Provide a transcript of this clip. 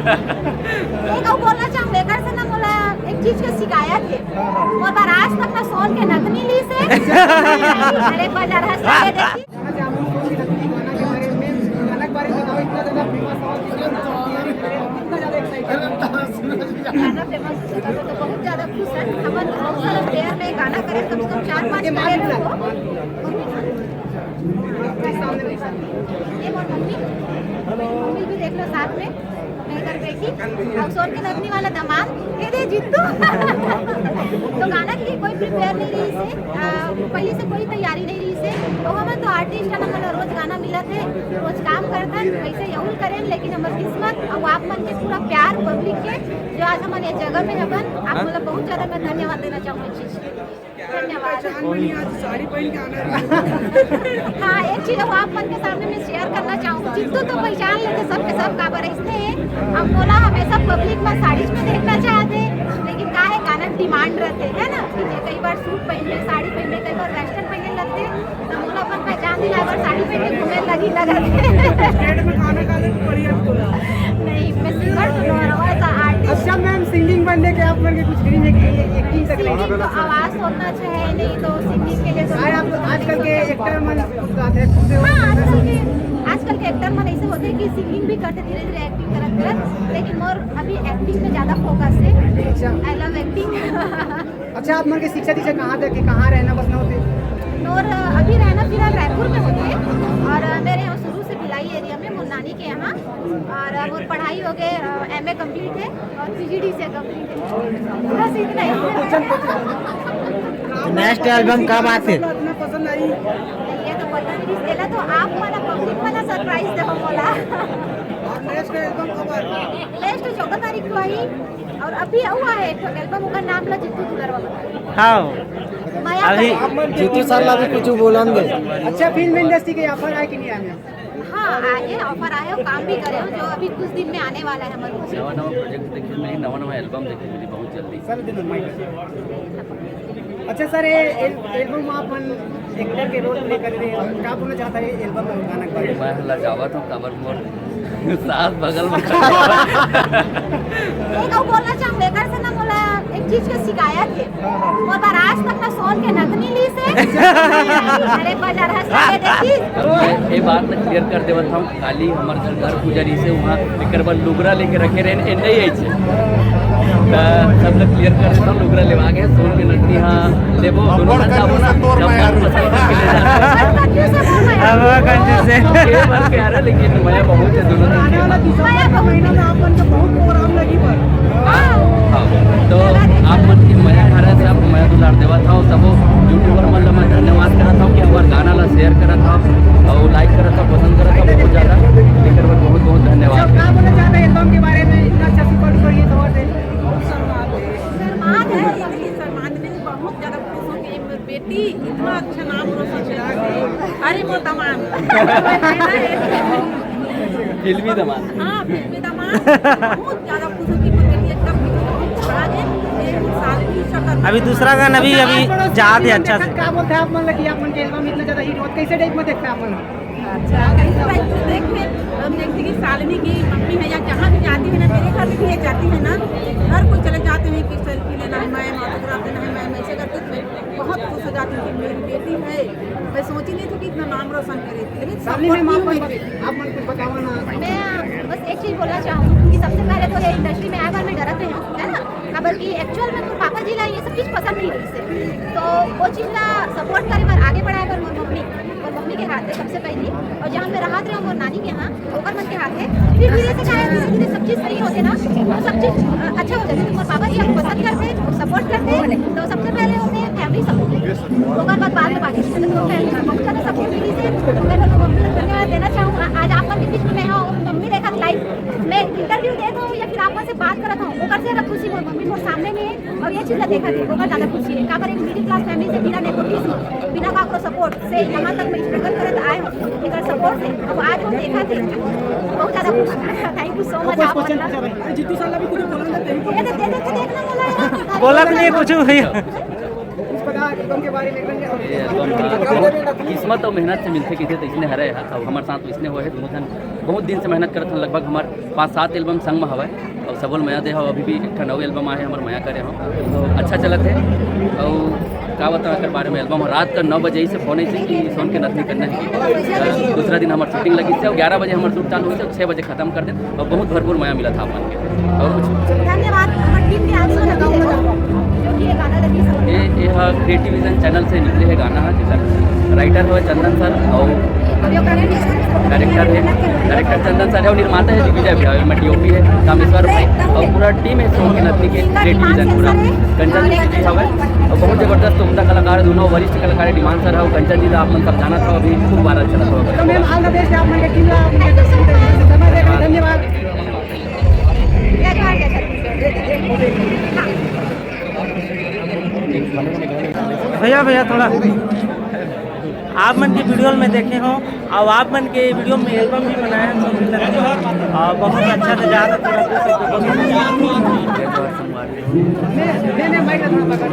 एक और बोलना चाहूँगा एकर से ना मोला एक चीज के शिकायत है और बार आज तक ना सोन के नथनी ली से अरे बाजार हंस के देखी गाना फेमस है तो बहुत ज्यादा खुश है हमन बहुत सारा प्लेयर में गाना करे कम से कम 4-5 प्लेयर को ये मोर मम्मी भी देख लो साथ में मैं इधर बैठी और सोन के नथनी वाला दामाद ये दे जित्तू तो गाना के लिए कोई प्रिपेयर नहीं रही से पहले से कोई तैयारी नहीं रही से तो हम तो आर्टिस्ट है ना रोज गाना मिला थे रोज काम करता वैसे यही करें लेकिन हमारी किस्मत और आप मन के पूरा प्यार पब्लिक के जो आज हमारे जगह में अपन आप मतलब बहुत ज्यादा मैं धन्यवाद देना चाहूँगी चीज धन्यवाद साड़ी पहन के आना हाँ एक चीज आप मन के सामने मैं शेयर करना चाहूँगी जितने तो पहचान लेते सब के सब काबर ऐसे हम बोला हमेशा पब्लिक में साड़ी में देखना चाहते लेकिन का है गाना डिमांड रहते है ना कई बार सूट पहनते साड़ी पहनते कई बार वेस्टर्न पहनने लगते तो बोला अपन पहचान दिला बार साड़ी पहन के घूमने लगी नहीं मैं सिंगर तो ऐसा आर्टिस्ट अच्छा मैम सिंगिंग बनने के आप करके कुछ ड्रीम है कि एक्टिंग तक सिंगिंग तो आवाज होना चाहिए नहीं तो सिंगिंग के लिए तो आप आजकल के एक्टर मन गाते हैं खुद से हाँ आजकल के एक्टर मन ऐसे होते हैं कि सिंगिंग भी करते धीरे धीरे एक्टिंग करते लेकिन मोर अभी एक्टिंग में ज़्यादा फोकस है अच्छा आई लव एक्टिंग अच्छा आप मन के शिक्षा दीक्षा कहाँ तक कहाँ रहना बसना होते और अभी रहना फिलहाल रायपुर में होते और मेरे यहाँ शुरू से भिलाई एरिया में मोर नानी के यहाँ और मोर पढ़ाई हो गए MA कंप्लीट है और PGD से कंप्लीट है बस इतना ही नेक्स्ट एल्बम कब आते इतना पसंद आई ये तो पता नहीं चला तो आप मला पब्लिक मला सरप्राइज दे बोला और नेक्स्ट एल्बम कब आ रहा है नेक्स्ट 14 तारीख को आई और अभी हुआ है एक एल्बम का नाम ला जितू दुलर वाला हाँ अभी जीतू सर भी कुछ बोलेंगे अच्छा फिल्म इंडस्ट्री के ऑफर आए कि नहीं आए हाँ आए ऑफर आए और काम भी करे हो जो अभी कुछ दिन में आने वाला है हमारे नवा प्रोजेक्ट देखने मिली नवा एल्बम देखने मिली बहुत जल्दी सर अच्छा सर ये एल्बम आप एक्टर के रोल प्ले कर रहे हैं क्या बोलना चाहता है एल्बम में गाना के बारे में मैं लजावत हूँ कबर मोर साथ बगल में एक और बोलना चाहूँगा एकर से ना बोला एक चीज के शिकायत है और बार आज तक ना सोन के नथनी ली से अरे बाजार हंस के देखी ये बात ना क्लियर कर देवत हम खाली हमारे घर पुजारी से वहाँ एक बार लुगरा लेके रखे रहे नहीं आई सब लोग क्लियर कर देता हूँ लुगरा लेवा के सोन के नथनी हाँ लेबो दोनों का जाबो ना जब के आ रहा लेकिन मैं बहुत है दोनों आने वाला दूसरा महीना में आप मन को बहुत प्रोग्राम लगी पर तो आप मन की मजा खा रहे थे आप मैं दुलार देवा था सब यूट्यूबर मतलब मैं धन्यवाद करा था कि हमारे गाना ला शेयर करा था और लाइक करा था पसंद करा था बहुत ज़्यादा लेकर बहुत बहुत धन्यवाद क्या बोलना चाहते हैं एल्बम के बारे में इतना अच्छा सुपर डुपर ये खबर दे शर्माद है शर्माद में बहुत ज्यादा खुश हूँ कि बेटी इतना अच्छा नाम रोशन करा अरे वो तमाम फिल्मी दमान हाँ फिल्मी दामाद बहुत ज्यादा खुश हूँ कि मुझे एकदम आगे एक साल की शक्ल अभी दूसरा गाना अभी जात है अच्छा से क्या बोलते हैं आप मन लगी आप मन के एल्बम इतना ज्यादा हिट होता कैसे टाइप में देखते हैं आप मन अच्छा कैसे भाई देखते हम देखते कि सालनी की मम्मी है या जहाँ भी जाती है ना मेरे घर में भी ये जाती है ना हर कोई चले जाते हैं कि सेल्फी लेना है मैम ऑटोग्राफ देना है मैम ऐसे करके मैं बहुत खुश हो जाती हूँ कि मेरी बेटी है मैं सोची नहीं थी कि इतना नाम रोशन करेगी लेकिन सामने में सब आप मन कुछ बताओ ना मैं बस एक चीज़ बोलना चाहूँगी कि सबसे पहले तो ये इंडस्ट्री में आए बार मैं डरते हैं है ना बल्कि एक्चुअल में मेरे पापा जी ला ये सब चीज़ पसंद नहीं रही से तो वो चीज़ ला सपोर्ट करे बार आगे बढ़ाए बार मम्मी के हाथ है सबसे पहले और जहाँ मैं रहा थे वो नानी के यहाँ ओकर मन के हाथ है फिर धीरे से क्या धीरे धीरे सब चीज़ सही होते ना तो सब चीज़ अच्छा हो जाता है तो पापा जी आपको पसंद करते सपोर्ट करते तो सबसे पहले होते हैं फैमिली सपोर्ट ओकर बाद में बाकी चीज़ें तो बहुत ज़्यादा सपोर्ट मिली से मैं मम्मी को धन्यवाद देना चाहूँगा आज आप के बीच में मैं हाँ मम्मी देखा लाइव मैं इंटरव्यू देता हूँ या फिर आप से बात करता हूँ ओकर से खुशी हो मम्मी को सामने में और ये चीज़ देखा थी ओकर ज़्यादा खुशी है का एक मिडिल क्लास फैमिली से बिना नेपोटिज्म बिना काको सपोर्ट से यहाँ तक मैं स्ट्रगल करत आए हूँ इनका सपोर्ट से अब आज हम देखा थे बहुत ज़्यादा खुश थैंक यू सो मच आप जीतू सर भी कुछ बोलना देखना बोला बोला तो नहीं कुछ भैया कुछ पता एल्बम के बारे में ये एल्बम बहुत किस्मत और मेहनत से मिलते किसे तो इसने हरे है और हमारे साथ इसने हुए है दोनों जन बहुत दिन से मेहनत करते हैं। लगभग हमारे 5-7 एल्बम संग में हवा और सबल मया दे हो अभी भी एक नौ एल्बम आए हमारे मया करे हो तो अच्छा चलत है। और का बताओ एक बारे में एल्बम रात का 9 बजे से फोन से कि सोन के नथनी करना है। दूसरा दिन हमारी शूटिंग लगी थी और 11 बजे हमारे शूट चालू हुई थी 6 बजे खत्म कर दे और बहुत भरपूर मया मिला था अपन के। और कुछ धन्यवाद हमारी टीम के आगे लगाऊंगा जो कि ये गाना लगी सब ये क्रिएटिव विजन चैनल से निकले है गाना है जिसका राइटर है चंदन सर और डायरेक्टर चंदन सर है और निर्माता है दिग्विजय भैया में डीओपी है कामेश्वर भाई और पूरा टीम है सोन के नथनी के क्रिएटिव विजन पूरा कंचन जी हवा और बहुत जबरदस्त उम्दा कलाकार दोनों वरिष्ठ कलाकार डिमांड सर है और कंचन जी का आप मन सब जाना था अभी खूब बार चला तो था। मैम ऑल द बेस्ट आप मन टीम धन्यवाद। भैया थोड़ा आप मन के वीडियो में देखे हो और आप मन के वीडियो में एल्बम भी बनाया और बहुत अच्छा से जा मैं माइक थोड़ा पकड़